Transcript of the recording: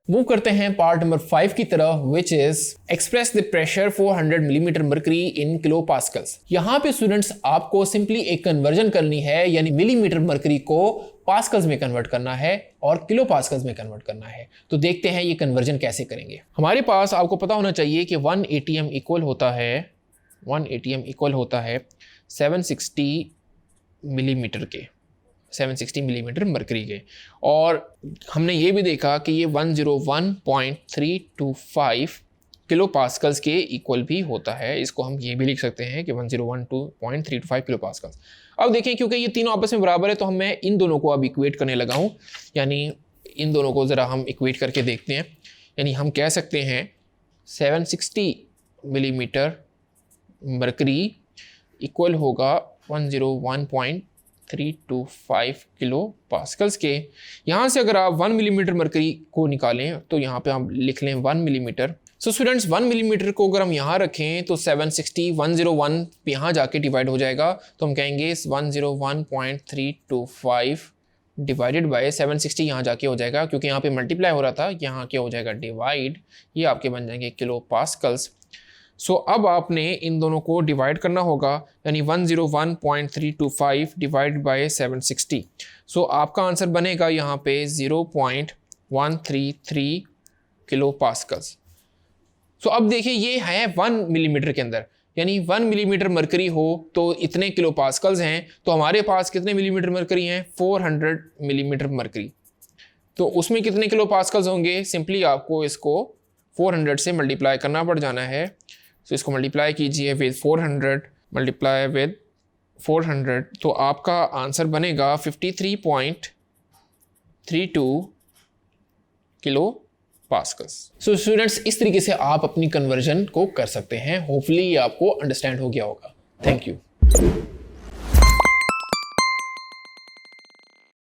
Move करते हैं part number 5 की तरफ, which is express the pressure 400 millimetre mercury in kilopascals. यहाँ पे स्टूडेंट्स आपको सिंपली एक कन्वर्जन करनी है, यानी मिलीमीटर मर्करी को पास्कल्स में कन्वर्ट करना है और किलो पास्कल्स में कन्वर्ट करना है। तो देखते हैं ये कन्वर्जन कैसे करेंगे। हमारे पास आपको पता होना चाहिए कि 1 ATM इक्वल होता है 760 मिलीमीटर के, 760 मिलीमीटर मरकरी के। और हमने ये भी देखा कि ये 101.325 किलो पास्कल्स के इक्वल भी होता है। इसको हम ये भी लिख सकते हैं कि 101.325 किलो पास्कल्स। अब देखें, क्योंकि ये तीनों आपस में बराबर है तो मैं इन दोनों को अब इक्वेट करने लगा हूँ, यानी इन दोनों को ज़रा हम इक्वेट करके देखते हैं। यानी हम कह सकते हैं 760 मिलीमीटर मरकरी इक्वल होगा 101.325 किलो पास्कल्स के। यहाँ से अगर आप 1 मिलीमीटर मरकरी को निकालें तो यहाँ पे हम लिख लें 1 मिलीमीटर। सो स्टूडेंट्स 1 मिलीमीटर को अगर हम यहाँ रखें तो 760 101 यहाँ जाके डिवाइड हो जाएगा, तो हम कहेंगे 101.325 डिवाइडेड बाय 760 यहाँ जाके हो जाएगा, क्योंकि यहाँ पे मल्टीप्लाई हो रहा था, यहाँ क्या हो जाएगा डिवाइड, ये आपके बन जाएंगे किलो पास्कल्स। सो अब आपने इन दोनों को डिवाइड करना होगा, यानी 101.325 डिवाइड बाय 760। सो आपका आंसर बनेगा यहाँ पे 0.133 किलो पास्कल्स। सो अब देखिए ये है 1 मिलीमीटर के अंदर, यानी 1 मिलीमीटर मरकरी हो तो इतने किलो पास्कल्स हैं। तो हमारे पास कितने मिलीमीटर मरकरी हैं? 400 मिलीमीटर मरकरी। तो उसमें कितने किलो पास्कल्स होंगे? सिंपली आपको इसको 400 से मल्टीप्लाई करना पड़ जाना है। तो इसको मल्टीप्लाई कीजिए विद 400, मल्टीप्लाई विद 400, तो आपका आंसर बनेगा 53.32 किलो पास्कल्स। सो स्टूडेंट्स, इस तरीके से आप अपनी कन्वर्जन को कर सकते हैं। होपफुली ये आपको अंडरस्टैंड हो गया होगा। Thank you.